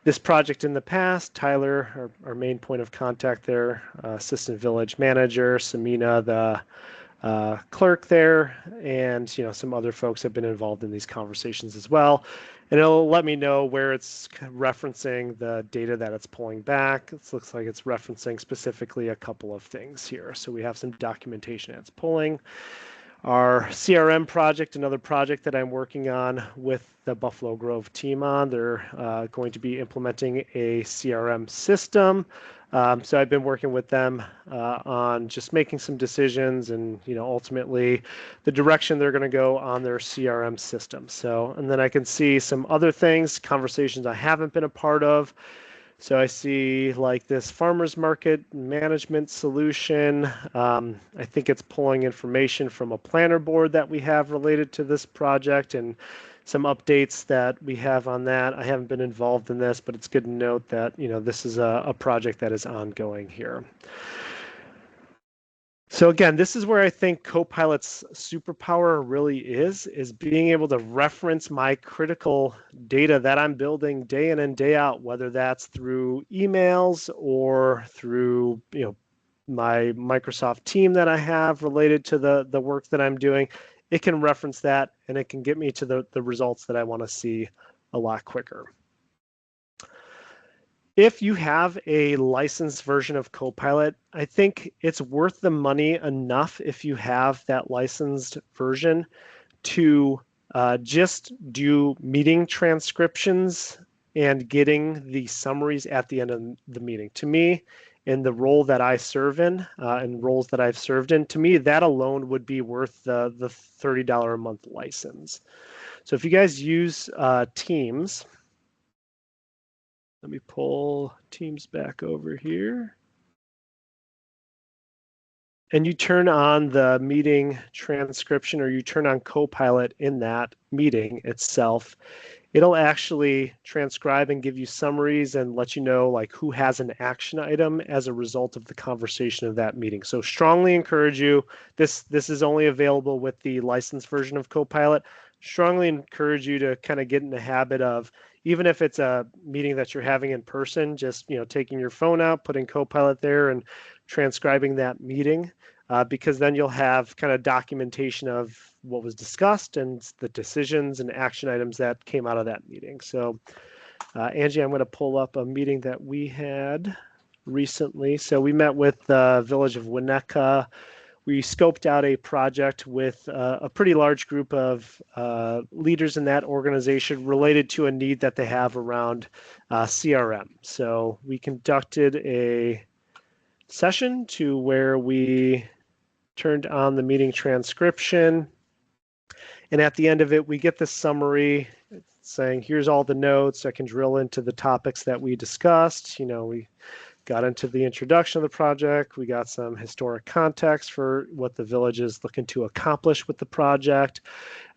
this project in the past. Tyler, our main point of contact there, assistant village manager, Samina, the clerk there, and some other folks have been involved in these conversations as well. And it'll let me know where it's referencing the data that it's pulling back. It looks like it's referencing specifically a couple of things here. So we have some documentation it's pulling. Our CRM project, another project that I'm working on with the Buffalo Grove team on. They're going to be implementing a CRM system. So I've been working with them on just making some decisions and, ultimately the direction they're going to go on their CRM system. So, and then I can see some other things, conversations I haven't been a part of. So I see like this farmers market management solution. I think it's pulling information from a planner board that we have related to this project and some updates that we have on that. I haven't been involved in this, but it's good to note that, this is a project that is ongoing here. So again, this is where I think Copilot's superpower really is being able to reference my critical data that I'm building day in and day out, whether that's through emails or through, my Microsoft team that I have related to the work that I'm doing, it can reference that and it can get me to the results that I want to see a lot quicker. If you have a licensed version of Copilot, I think it's worth the money enough if you have that licensed version to just do meeting transcriptions and getting the summaries at the end of the meeting. To me, in the role that I serve in and roles that I've served in, to me, that alone would be worth the $30 a month license. So if you guys use Teams, let me pull Teams back over here. And you turn on the meeting transcription or you turn on Copilot in that meeting itself, it'll actually transcribe and give you summaries and let you know like who has an action item as a result of the conversation of that meeting. So strongly encourage you, this is only available with the licensed version of Copilot. Strongly encourage you to kind of get in the habit of, even if it's a meeting that you're having in person, just taking your phone out, putting Copilot there and transcribing that meeting, because then you'll have kind of documentation of what was discussed and the decisions and action items that came out of that meeting. So Angie, I'm going to pull up a meeting that we had recently. So we met with the Village of Winnetka. We scoped out a project with a pretty large group of leaders in that organization related to a need that they have around CRM. So we conducted a session to where we turned on the meeting transcription. And at the end of it, we get the summary saying, here's all the notes. I can drill into the topics that we discussed. We got into the introduction of the project. We got some historic context for what the village is looking to accomplish with the project.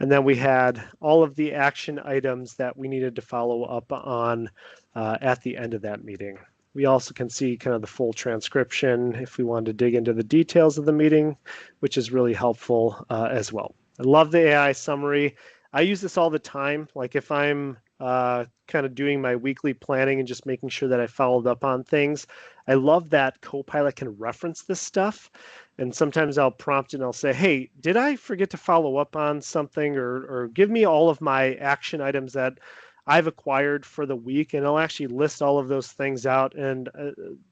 And then we had all of the action items that we needed to follow up on at the end of that meeting. We also can see kind of the full transcription if we wanted to dig into the details of the meeting, which is really helpful as well. I love the AI summary. I use this all the time. Like if I'm kind of doing my weekly planning and just making sure that I followed up on things, I love that Copilot can reference this stuff. And sometimes I'll prompt it and I'll say, hey, did I forget to follow up on something, or give me all of my action items that I've acquired for the week, and I'll actually list all of those things out. And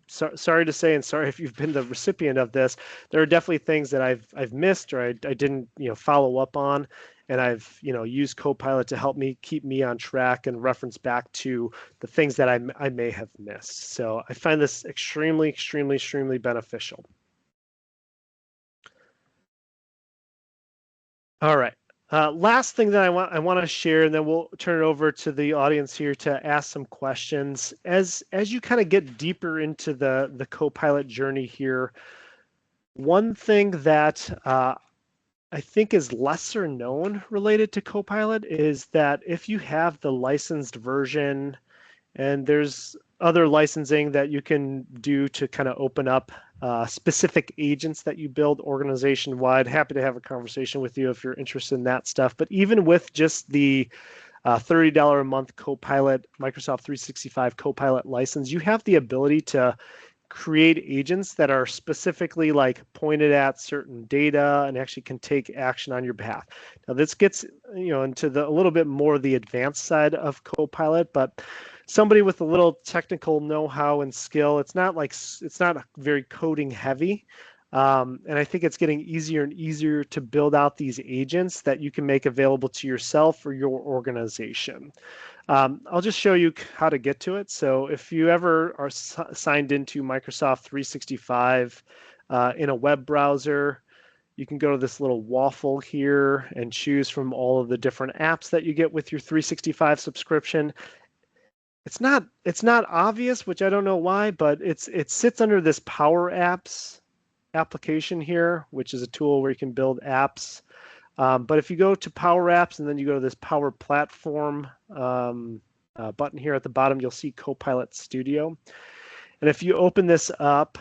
sorry to say, and sorry if you've been the recipient of this, there are definitely things that I've missed or I didn't follow up on, and I've used Copilot to help me keep me on track and reference back to the things that I may have missed. So I find this extremely beneficial. All right. Last thing that I want to share, and then we'll turn it over to the audience here to ask some questions. As you kind of get deeper into the Copilot journey here, one thing that I think is lesser known related to Copilot is that if you have the licensed version, and there's other licensing that you can do to kind of open up specific agents that you build organization-wide. Happy to have a conversation with you if you're interested in that stuff. But even with just the $30 a month Copilot, Microsoft 365 Copilot license, you have the ability to create agents that are specifically like pointed at certain data and actually can take action on your behalf. Now this gets into a little bit more the advanced side of Copilot, but somebody with a little technical know-how and skill, it's not very coding heavy. And I think it's getting easier and easier to build out these agents that you can make available to yourself or your organization. I'll just show you how to get to it. So if you ever are signed into Microsoft 365 in a web browser, you can go to this little waffle here and choose from all of the different apps that you get with your 365 subscription. It's not obvious, which I don't know why, but it sits under this Power Apps application here, which is a tool where you can build apps. But if you go to Power Apps and then you go to this Power Platform button here at the bottom, you'll see Copilot Studio. And if you open this up,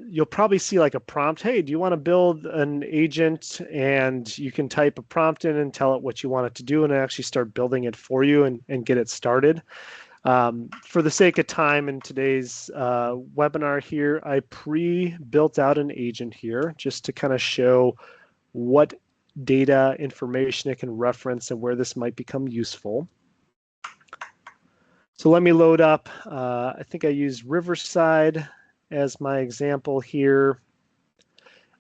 you'll probably see like a prompt. Hey, do you want to build an agent? And you can type a prompt in and tell it what you want it to do and actually start building it for you and get it started. For the sake of time in today's webinar here, I pre-built out an agent here just to kind of show what data information it can reference and where this might become useful. So let me load up. I think I used Riverside as my example here.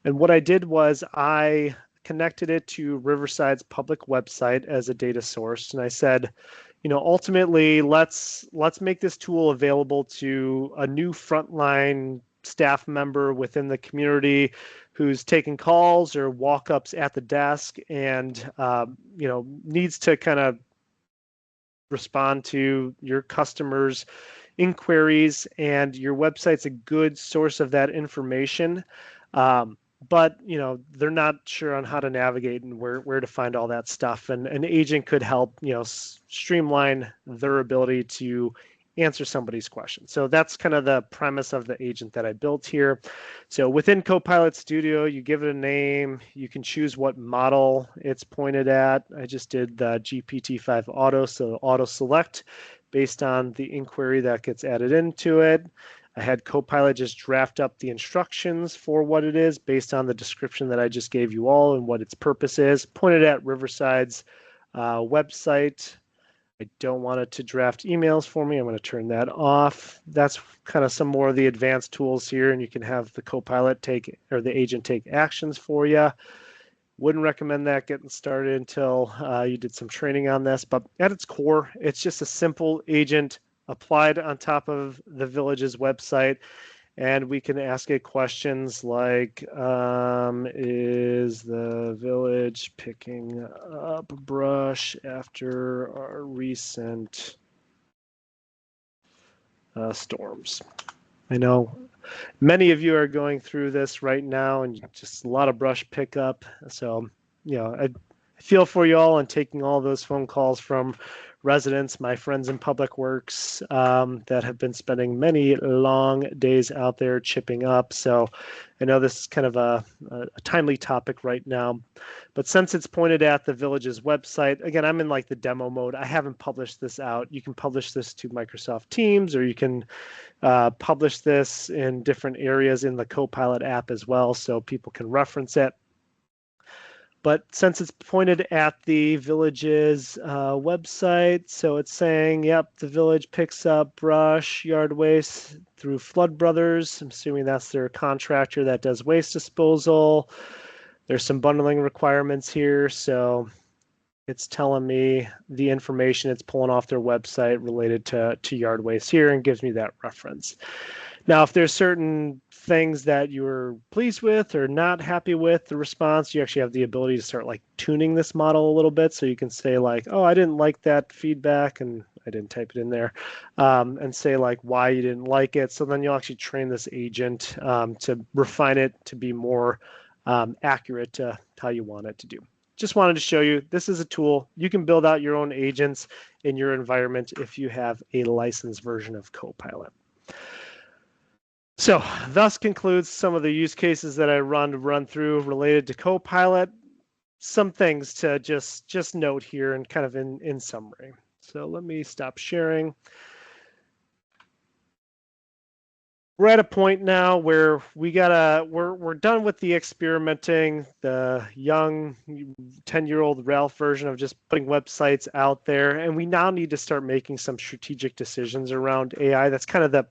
And what I did was I connected it to Riverside's public website as a data source. And I said, ultimately, let's make this tool available to a new frontline staff member within the community who's taking calls or walk-ups at the desk and needs to kind of respond to your customers' inquiries, and your website's a good source of that information. But they're not sure on how to navigate and where to find all that stuff. And an agent could help streamline their ability to answer somebody's question. So that's kind of the premise of the agent that I built here. So within Copilot Studio, you give it a name. You can choose what model it's pointed at. I just did the GPT-5 Auto, so auto select based on the inquiry that gets added into it. I had Copilot just draft up the instructions for what it is based on the description that I just gave you all and what its purpose is. Pointed at Riverside's website. I don't want it to draft emails for me. I'm going to turn that off. That's kind of some more of the advanced tools here, and you can have the Copilot the agent take actions for you. Wouldn't recommend that getting started until you did some training on this, but at its core, it's just a simple agent applied on top of the village's website, and we can ask it questions like, is the village picking up brush after our recent storms? I know many of you are going through this right now and just a lot of brush pickup. So, I feel for you all and taking all those phone calls from residents, my friends in Public Works that have been spending many long days out there chipping up. So I know this is kind of a timely topic right now, but since it's pointed at the village's website, again, I'm in like the demo mode. I haven't published this out. You can publish this to Microsoft Teams, or you can publish this in different areas in the Copilot app as well, so people can reference it. But since it's pointed at the village's website, so it's saying, yep, the village picks up brush, yard waste through Flood Brothers. I'm assuming that's their contractor that does waste disposal. There's some bundling requirements here, so it's telling me the information it's pulling off their website related to yard waste here and gives me that reference. Now, if there's certain things that you're pleased with or not happy with the response, you actually have the ability to start like tuning this model a little bit. So you can say like, oh, I didn't like that feedback, and I didn't type it in there, and say like why you didn't like it. So then you'll actually train this agent to refine it to be more accurate to how you want it to do. Just wanted to show you, this is a tool. You can build out your own agents in your environment if you have a licensed version of Copilot. So thus concludes some of the use cases that I run through related to Copilot. Some things to just note here and kind of in summary. So let me stop sharing. We're at a point now where we're done with the experimenting, the young 10-year-old Ralph version of just putting websites out there, and we now need to start making some strategic decisions around AI. That's kind of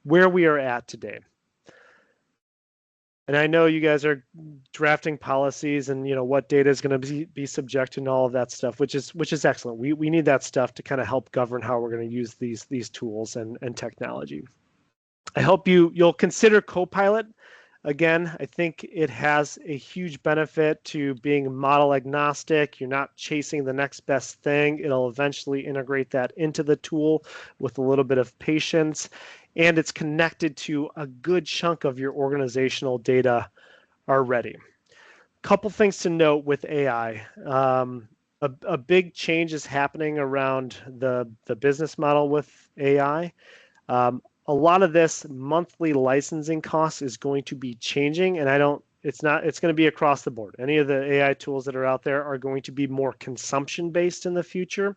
where we are at today. And I know you guys are drafting policies and what data is going to be subjected and all of that stuff, which is excellent. We need that stuff to kind of help govern how we're going to use these tools and technology. I hope you'll consider Copilot. Again, I think it has a huge benefit to being model agnostic. You're not chasing the next best thing. It'll eventually integrate that into the tool with a little bit of patience. And it's connected to a good chunk of your organizational data already. Couple things to note with AI. A big change is happening around the business model with AI. A lot of this monthly licensing cost is going to be changing, and I don't it's going to be across the board. Any of the AI tools that are out there are going to be more consumption based in the future.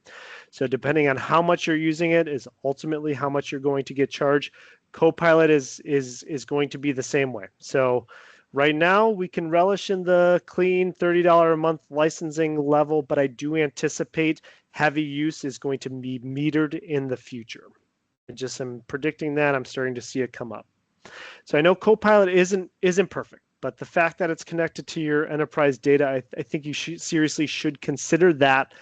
So depending on how much you're using it is ultimately how much you're going to get charged. Copilot is going to be the same way. So right now we can relish in the clean $30 a month licensing level, but I do anticipate heavy use is going to be metered in the future. I just am predicting that. I'm starting to see it come up. So I know Copilot isn't perfect, but the fact that it's connected to your enterprise data, I think you seriously should consider that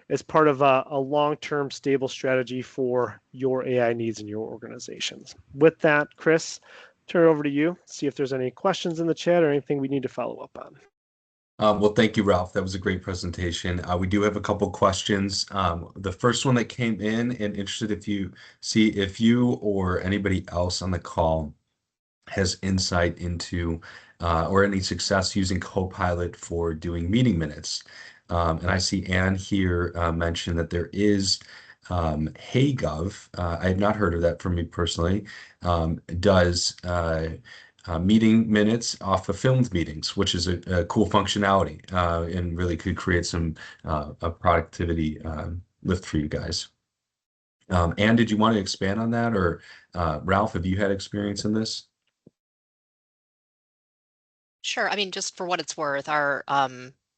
as part of a long-term stable strategy for your AI needs in your organizations. With that, Chris, turn it over to you. See if there's any questions in the chat or anything we need to follow up on. Well, thank you, Ralph. That was a great presentation. We do have a couple questions. The first one that came in, and interested if you or anybody else on the call has insight into or any success using Copilot for doing meeting minutes. And I see Anne here mention that there is HeyGov. I had not heard of that from me personally. Does meeting minutes off of filmed meetings, which is a cool functionality and really could create some a productivity lift for you guys. Anne, did you want to expand on that, or Ralph, have you had experience in this? Sure. I mean, just for what it's worth,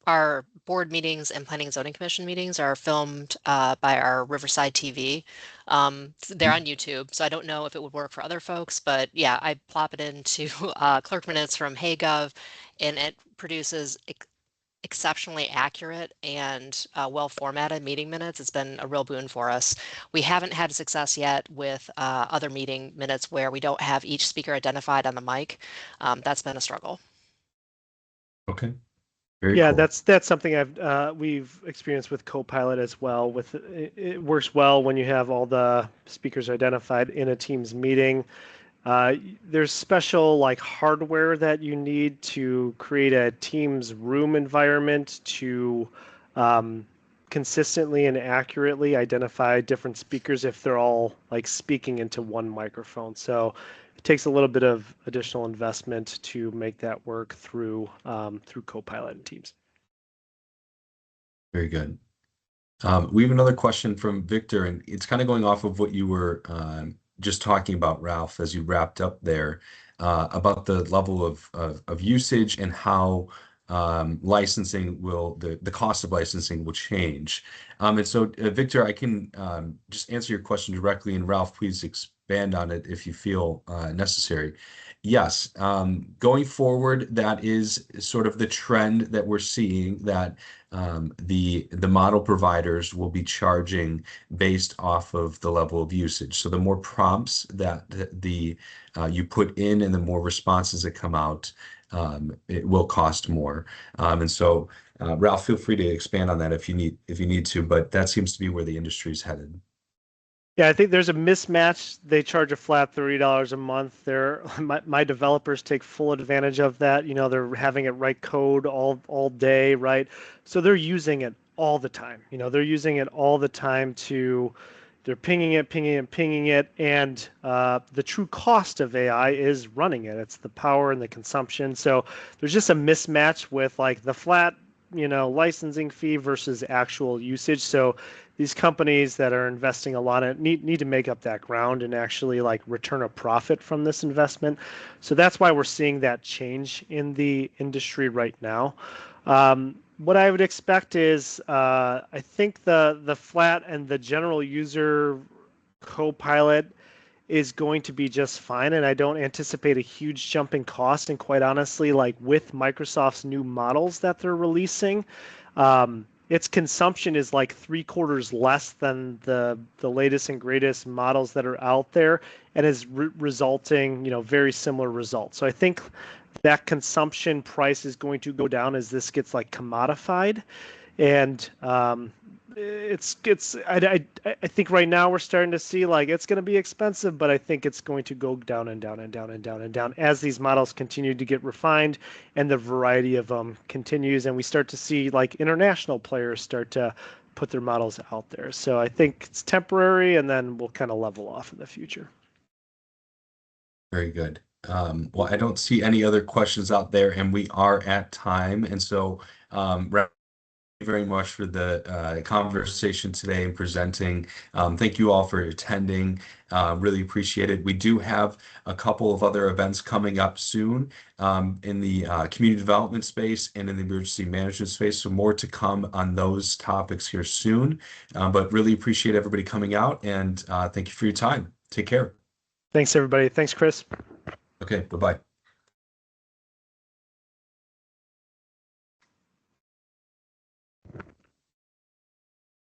our board meetings and planning and zoning commission meetings are filmed by our Riverside TV. They're on YouTube, so I don't know if it would work for other folks, but yeah, I plop it into clerk minutes from HeyGov, and it produces exceptionally accurate and well formatted meeting minutes. It's been a real boon for us. We haven't had success yet with other meeting minutes where we don't have each speaker identified on the mic. That's been a struggle. Okay. Very Yeah, cool. that's something we've experienced with Copilot as well. It works well when you have all the speakers identified in a Teams meeting. There's special like hardware that you need to create a Teams room environment to consistently and accurately identify different speakers if they're all like speaking into one microphone. So it takes a little bit of additional investment to make that work through Copilot and Teams. Very good. We have another question from Victor, and it's kind of going off of what you were just talking about, Ralph, as you wrapped up there, about the level of usage and how licensing the cost of licensing will change. And so, Victor, I can just answer your question directly, and Ralph, please expand on it if you feel necessary. Yes, going forward, that is sort of the trend that we're seeing, that the model providers will be charging based off of the level of usage. So the more prompts that you put in and the more responses that come out, it will cost more. And so, Ralph, feel free to expand on that if you need to, but that seems to be where the industry is headed. Yeah, I think there's a mismatch. They charge a flat $30 a month. My developers take full advantage of that. You know, they're having it write code all day, right? So they're using it all the time. You know, they're using it all the time they're pinging it, and the true cost of AI is running it. It's the power and the consumption. So there's just a mismatch with like the flat, licensing fee versus actual usage. So these companies that are investing a lot in need to make up that ground and actually like return a profit from this investment. So that's why we're seeing that change in the industry right now. What I would expect is I think the flat and the general user Copilot is going to be just fine, and I don't anticipate a huge jump in cost. And quite honestly, like with Microsoft's new models that they're releasing, its consumption is like 3/4 less than the latest and greatest models that are out there, and is resulting, very similar results. So I think that consumption price is going to go down as this gets like commodified, and I think right now we're starting to see like it's going to be expensive, but I think it's going to go down and down and down and down and down as these models continue to get refined and the variety of them continues, and we start to see like international players start to put their models out there. So I think it's temporary, and then we'll kind of level off in the future. Very good. Well, I don't see any other questions out there, and we are at time. And so, thank you very much for the conversation today and presenting. Thank you all for attending. Really appreciate it. We do have a couple of other events coming up soon in the community development space and in the emergency management space. So more to come on those topics here soon. But really appreciate everybody coming out, and thank you for your time. Take care. Thanks, everybody. Thanks, Chris. Okay, bye-bye.